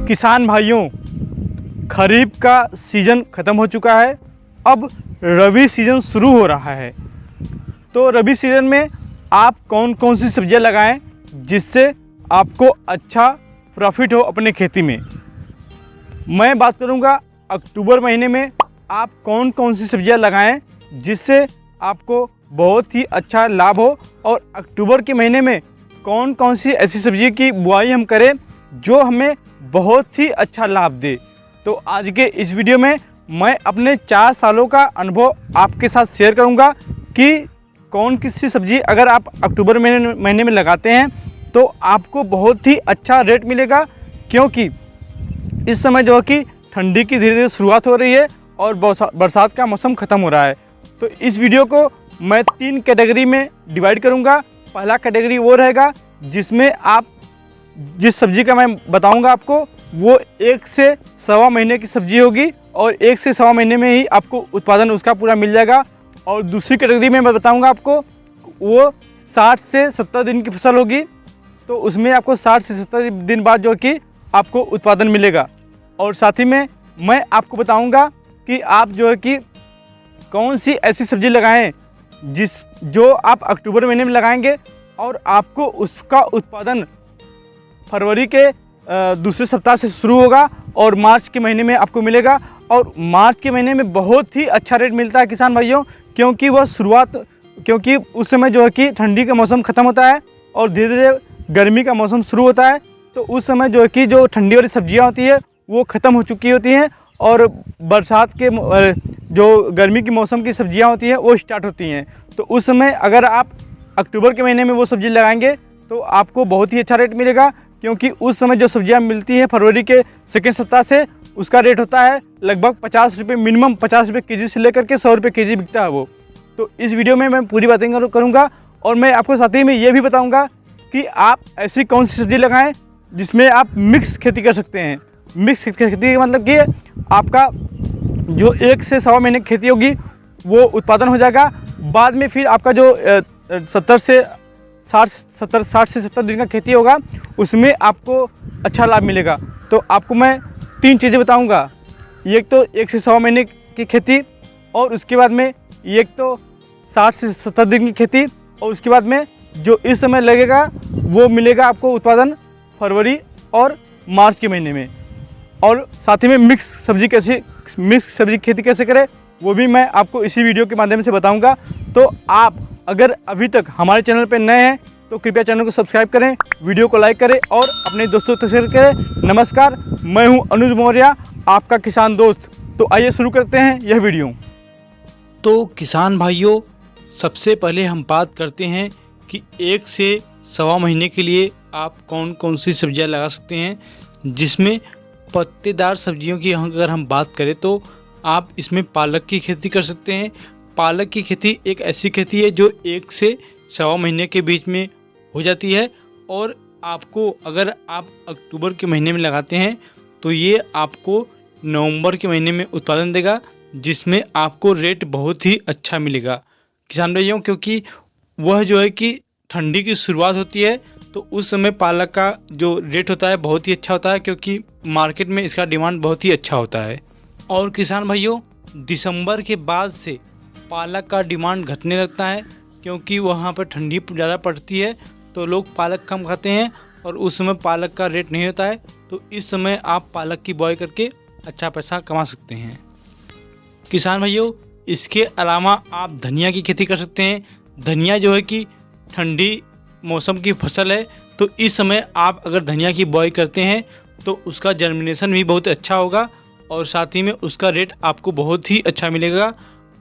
किसान भाइयों, खरीफ का सीज़न ख़त्म हो चुका है। अब रबी सीज़न शुरू हो रहा है। तो रबी सीज़न में आप कौन कौन सी सब्जियां लगाएं जिससे आपको अच्छा प्रॉफिट हो अपने खेती में। मैं बात करूंगा अक्टूबर महीने में आप कौन कौन सी सब्जियां लगाएं जिससे आपको बहुत ही अच्छा लाभ हो, और अक्टूबर के महीने में कौन कौन सी ऐसी सब्जी की बुआई हम करें जो हमें बहुत ही अच्छा लाभ दे। तो आज के इस वीडियो में मैं अपने 4 सालों का अनुभव आपके साथ शेयर करूंगा कि कौन किसी सब्जी अगर आप अक्टूबर महीने में लगाते हैं तो आपको बहुत ही अच्छा रेट मिलेगा, क्योंकि इस समय जो है कि ठंडी की धीरे धीरे शुरुआत हो रही है और बरसात का मौसम ख़त्म हो रहा है। तो इस वीडियो को मैं 3 कैटेगरी में डिवाइड करूंगा। पहला कैटेगरी वो रहेगा जिसमें आप जिस सब्ज़ी का मैं बताऊंगा आपको वो 1 से सवा महीने की सब्ज़ी होगी और 1 से सवा महीने में ही आपको उत्पादन उसका पूरा मिल जाएगा। और दूसरी कैटेगरी में मैं बताऊंगा आपको वो 60 से 70 दिन की फसल होगी, तो उसमें आपको 60 से 70 दिन बाद जो कि आपको उत्पादन मिलेगा। और साथ ही में मैं आपको बताऊंगा कि आप जो है कि कौन सी ऐसी सब्ज़ी लगाएं जो आप अक्टूबर महीने में लगाएंगे और आपको उसका उत्पादन फरवरी के दूसरे सप्ताह से शुरू होगा और मार्च के महीने में आपको मिलेगा। और मार्च के महीने में बहुत ही अच्छा रेट मिलता है किसान भाइयों, क्योंकि उस समय जो है कि ठंडी का मौसम ख़त्म होता है और धीरे धीरे गर्मी का मौसम शुरू होता है। तो उस समय जो है कि जो ठंडी वाली सब्जियां होती है वो ख़त्म हो चुकी होती हैं और बरसात के जो गर्मी के मौसम की सब्जियां होती हैं वो स्टार्ट होती हैं। तो उस समय अगर आप अक्टूबर के महीने में वो सब्ज़ी लगाएंगे तो आपको बहुत ही अच्छा रेट मिलेगा, क्योंकि उस समय जो सब्जियां मिलती हैं फरवरी के सेकेंड सप्ताह से उसका रेट होता है लगभग 50 रुपये, मिनिमम 50 रुपये केजी से लेकर के 100 रुपये केजी बिकता है वो। तो इस वीडियो में मैं पूरी बातें करूँगा और मैं आपको साथ ही में ये भी बताऊँगा कि आप ऐसी कौन सी सब्ज़ी लगाएँ जिसमें आप मिक्स खेती कर सकते हैं। मिक्स खेती का मतलब कि आपका जो 1 से सवा महीने की खेती होगी वो उत्पादन हो जाएगा, बाद में फिर आपका जो 60 से 70 दिन का खेती होगा उसमें आपको अच्छा लाभ मिलेगा। तो आपको मैं 3 चीज़ें बताऊंगा। एक तो 1 से सवा महीने की खेती, और उसके बाद में एक तो 60 से 70 दिन की खेती, और उसके बाद में जो इस समय लगेगा वो मिलेगा आपको उत्पादन फरवरी और मार्च के महीने में। और साथ ही में मिक्स सब्जी खेती कैसे करें वो भी मैं आपको इसी वीडियो के माध्यम से बताऊंगा। तो आप अगर अभी तक हमारे चैनल पर नए हैं तो कृपया चैनल को सब्सक्राइब करें, वीडियो को लाइक करें और अपने दोस्तों तक शेयर करें। नमस्कार, मैं हूं अनुज मौर्य, आपका किसान दोस्त। तो आइए शुरू करते हैं यह वीडियो। तो किसान भाइयों, सबसे पहले हम बात करते हैं कि 1 से सवा महीने के लिए आप कौन कौन सी सब्जियां लगा सकते हैं। जिसमें पत्तेदार सब्जियों की अगर हम बात करें तो आप इसमें पालक की खेती कर सकते हैं। पालक की खेती एक ऐसी खेती है जो 1 से सवा महीने के बीच में हो जाती है, और आपको अगर आप अक्टूबर के महीने में लगाते हैं तो ये आपको नवंबर के महीने में उत्पादन देगा, जिसमें आपको रेट बहुत ही अच्छा मिलेगा किसान भाइयों, क्योंकि वह जो है कि ठंडी की शुरुआत होती है तो उस समय पालक का जो रेट होता है बहुत ही अच्छा होता है, क्योंकि मार्केट में इसका डिमांड बहुत ही अच्छा होता है। और किसान भाइयों, दिसंबर के बाद से पालक का डिमांड घटने लगता है, क्योंकि वहाँ पर ठंडी ज़्यादा पड़ती है तो लोग पालक कम खाते हैं और उस समय पालक का रेट नहीं होता है। तो इस समय आप पालक की बुआई करके अच्छा पैसा कमा सकते हैं किसान भाइयों। इसके अलावा आप धनिया की खेती कर सकते हैं। धनिया जो है कि ठंडी मौसम की फसल है, तो इस समय आप अगर धनिया की बुआई करते हैं तो उसका जर्मिनेशन भी बहुत अच्छा होगा और साथ ही में उसका रेट आपको बहुत ही अच्छा मिलेगा।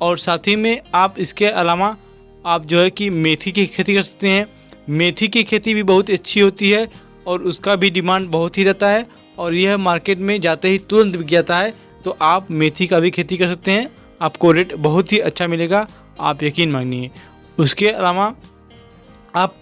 और साथ ही में आप इसके अलावा आप जो है कि मेथी की खेती कर सकते हैं। मेथी की खेती भी बहुत अच्छी होती है और उसका भी डिमांड बहुत ही रहता है और यह मार्केट में जाते ही तुरंत बिक जाता है। तो आप मेथी का भी खेती कर सकते हैं, आपको रेट बहुत ही अच्छा मिलेगा, आप यकीन मानिए। उसके अलावा आप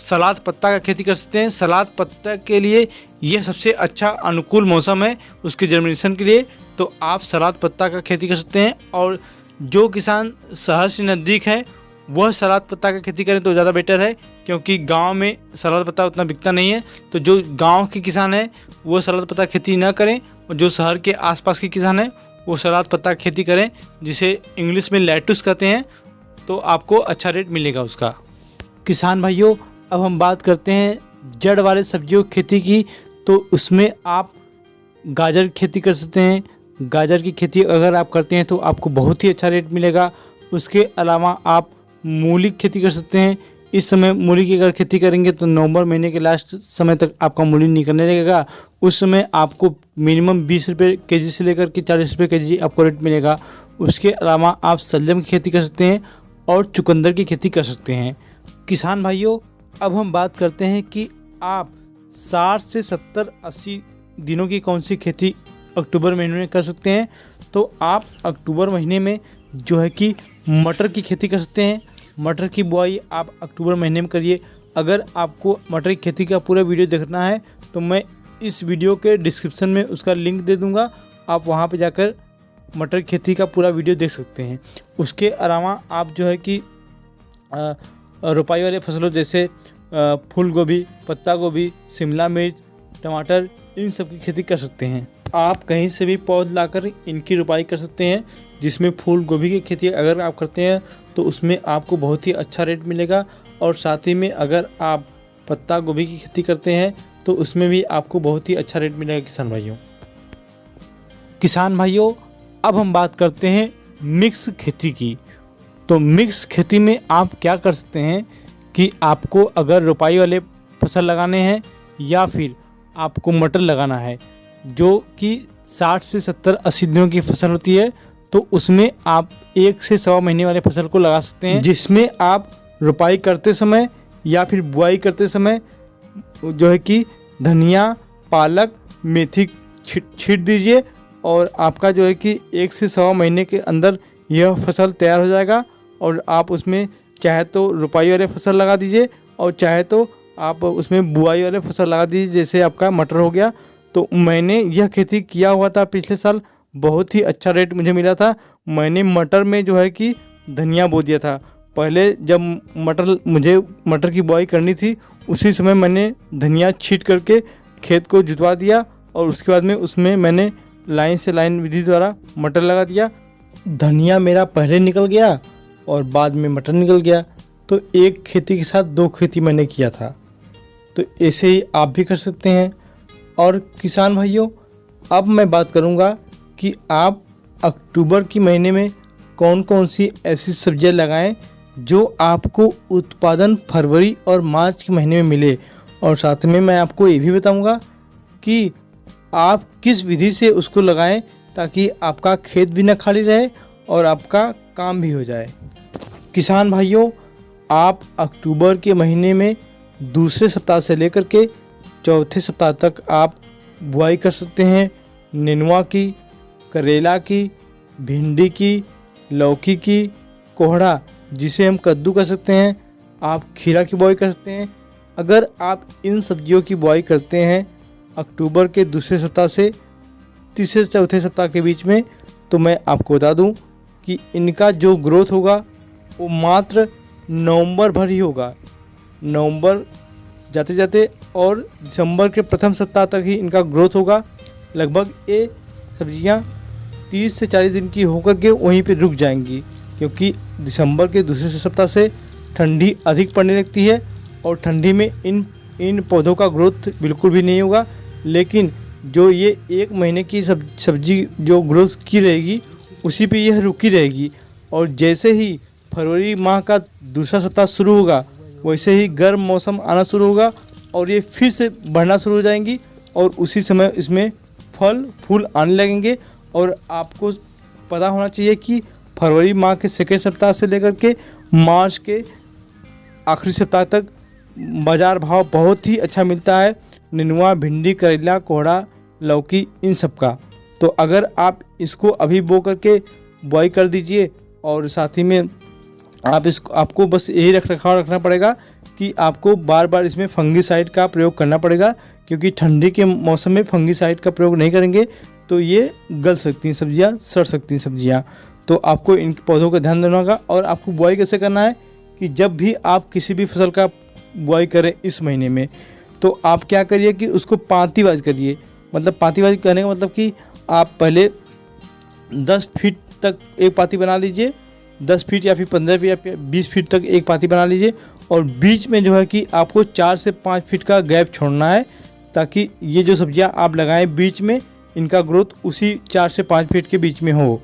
सलाद पत्ता का खेती कर सकते हैं। सलाद पत्ता के लिए यह सबसे अच्छा अनुकूल मौसम है उसके जर्मिनेशन के लिए, तो आप सलाद पत्ता का खेती कर सकते हैं। और जो किसान शहर से नज़दीक है वह सलाद पत्ता का खेती करें तो ज़्यादा बेटर है, क्योंकि गांव में सलाद पत्ता उतना बिकता नहीं है। तो जो गांव के किसान हैं वो सलाद पत्ता खेती ना करें, और जो शहर के आसपास के किसान हैं वो सलाद पत्ता खेती करें, जिसे इंग्लिश में लेटुस कहते हैं। तो आपको अच्छा रेट मिलेगा उसका। किसान भाइयों, अब हम बात करते हैं जड़ वाले सब्जियों की खेती की। तो उसमें आप गाजर की खेती कर सकते हैं। गाजर की खेती अगर आप करते हैं तो आपको बहुत ही अच्छा रेट मिलेगा। उसके अलावा आप मूली की खेती कर सकते हैं। इस समय मूली की अगर खेती करेंगे तो नवंबर महीने के लास्ट समय तक आपका मूली निकलने लगेगा। उस समय आपको मिनिमम 20 रुपये के जी से लेकर के 40 रुपये के जी आपको रेट मिलेगा। उसके अलावा आप शलजम की खेती कर सकते हैं और चुकंदर की खेती कर सकते हैं। किसान भाइयों, अब हम बात करते हैं कि आप 60 से 70-80 दिनों की कौन सी खेती अक्टूबर महीने में कर सकते हैं। तो आप अक्टूबर महीने में जो है कि मटर की खेती कर सकते हैं। मटर की बुआई आप अक्टूबर महीने में करिए। अगर आपको मटर की खेती का पूरा वीडियो देखना है तो मैं इस वीडियो के डिस्क्रिप्शन में उसका लिंक दे दूंगा, आप वहां पर जाकर मटर की खेती का पूरा वीडियो देख सकते हैं। उसके अलावा आप जो है कि रोपाई वाले फसलों जैसे फूल गोभी, पत्ता गोभी, शिमला मिर्च, टमाटर, इन सब की खेती कर सकते हैं। आप कहीं से भी पौध लाकर इनकी रोपाई कर सकते हैं, जिसमें फूल गोभी की खेती अगर आप करते हैं तो उसमें आपको बहुत ही अच्छा रेट मिलेगा। और साथ ही में अगर आप पत्ता गोभी की खेती करते हैं तो उसमें भी आपको बहुत ही अच्छा रेट मिलेगा। किसान भाइयों, अब हम बात करते हैं मिक्स खेती की। तो मिक्स खेती में आप क्या कर सकते हैं कि आपको अगर रोपाई वाले फसल लगाने हैं या फिर आपको मटर लगाना है, जो कि 60 से 70-80 दिनों की फसल होती है, तो उसमें आप 1 से सवा महीने वाले फसल को लगा सकते हैं, जिसमें आप रोपाई करते समय या फिर बुआई करते समय जो है कि धनिया, पालक, मेथी छींट दीजिए और आपका जो है कि 1 से सवा महीने के अंदर यह फसल तैयार हो जाएगा। और आप उसमें चाहे तो रोपाई वाले फसल लगा दीजिए और चाहे तो आप उसमें बुआई वाले फसल लगा दीजिए, जैसे आपका मटर हो गया। तो मैंने यह खेती किया हुआ था पिछले साल, बहुत ही अच्छा रेट मुझे मिला था। मैंने मटर में जो है कि धनिया बो दिया था। पहले जब मुझे मटर की बुआई करनी थी उसी समय मैंने धनिया छींट करके खेत को जुतवा दिया और उसके बाद में उसमें मैंने लाइन से लाइन विधि द्वारा मटर लगा दिया। धनिया मेरा पहले निकल गया और बाद में मटर निकल गया। तो एक खेती के साथ 2 खेती मैंने किया था। तो ऐसे ही आप भी कर सकते हैं। और किसान भाइयों, अब मैं बात करूंगा कि आप अक्टूबर के महीने में कौन कौन सी ऐसी सब्जियां लगाएं जो आपको उत्पादन फरवरी और मार्च के महीने में मिले। और साथ में मैं आपको ये भी बताऊंगा कि आप किस विधि से उसको लगाएं ताकि आपका खेत भी न खाली रहे और आपका काम भी हो जाए। किसान भाइयों, आप अक्टूबर के महीने में दूसरे सप्ताह से लेकर के चौथे सप्ताह तक आप बुआई कर सकते हैं नेनुआ की, करेला की, भिंडी की, लौकी की, कोहड़ा जिसे हम कद्दू कर सकते हैं, आप खीरा की बुआई कर सकते हैं। अगर आप इन सब्जियों की बुआई करते हैं अक्टूबर के दूसरे सप्ताह से तीसरे चौथे सप्ताह के बीच में, तो मैं आपको बता दूं कि इनका जो ग्रोथ होगा वो मात्र नवंबर भर ही होगा। नवंबर जाते जाते और दिसंबर के प्रथम सप्ताह तक ही इनका ग्रोथ होगा। लगभग ये सब्जियां 30 से 40 दिन की होकर के वहीं पे रुक जाएंगी, क्योंकि दिसंबर के दूसरे सप्ताह से ठंडी अधिक पड़ने लगती है और ठंडी में इन पौधों का ग्रोथ बिल्कुल भी नहीं होगा। लेकिन जो ये 1 महीने की सब्जी जो ग्रोथ की रहेगी उसी पे यह रुकी रहेगी। और जैसे ही फरवरी माह का दूसरा सप्ताह शुरू होगा वैसे ही गर्म मौसम आना शुरू होगा और ये फिर से बढ़ना शुरू हो जाएंगी और उसी समय इसमें फल फूल आने लगेंगे। और आपको पता होना चाहिए कि फरवरी माह के सेकेंड सप्ताह से लेकर के मार्च के आखिरी सप्ताह तक बाज़ार भाव बहुत ही अच्छा मिलता है नेनुआ, भिंडी, करेला, कोहड़ा, लौकी इन सब का। तो अगर आप इसको अभी बो करके बुआई कर दीजिए और साथ ही में आपको बस यही रखना पड़ेगा कि आपको बार बार इसमें फंगीसाइड का प्रयोग करना पड़ेगा, क्योंकि ठंडी के मौसम में फंगीसाइड का प्रयोग नहीं करेंगे तो ये गल सकती हैं सब्जियां, सड़ सकती हैं सब्जियां। तो आपको इन पौधों का ध्यान देना होगा। और आपको बुआई कैसे करना है कि जब भी आप किसी भी फसल का बुआई करें इस महीने में, तो आप क्या करिए कि उसको पाँतीबाज करिए। मतलब पाँतीबाज करने का मतलब कि आप पहले 10 फीट तक एक पाती बना लीजिए, 10 फीट या फिर 15 फीट या फिर 20 फीट तक एक पाती बना लीजिए, और बीच में जो है कि आपको 4 से 5 फीट का गैप छोड़ना है, ताकि ये जो सब्जियां आप लगाएं बीच में, इनका ग्रोथ उसी 4 से 5 फीट के बीच में हो।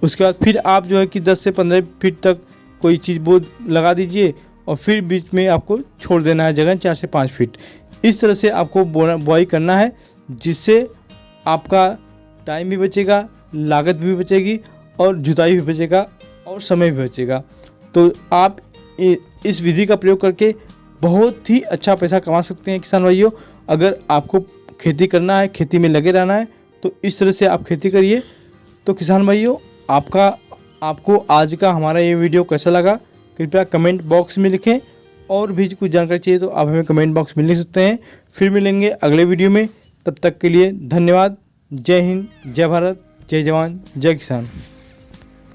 उसके बाद फिर आप जो है कि 10 से 15 फीट तक कोई चीज़ वो लगा दीजिए, और फिर बीच में आपको छोड़ देना है जगह 4 से 5 फीट। इस तरह से आपको बुआई करना है, जिससे आपका टाइम भी बचेगा, लागत भी बचेगी, और जुताई भी बचेगा, और समय भी बचेगा। तो आप इस विधि का प्रयोग करके बहुत ही अच्छा पैसा कमा सकते हैं किसान भाइयों। अगर आपको खेती करना है, खेती में लगे रहना है, तो इस तरह से आप खेती करिए। तो किसान भाइयों, आपको आज का हमारा ये वीडियो कैसा लगा, कृपया कमेंट बॉक्स में लिखें। और भी कुछ जानकारी चाहिए तो आप हमें कमेंट बॉक्स में लिख सकते हैं। फिर मिलेंगे अगले वीडियो में, तब तक के लिए धन्यवाद। जय हिंद, जय भारत, जय जवान, जय किसान।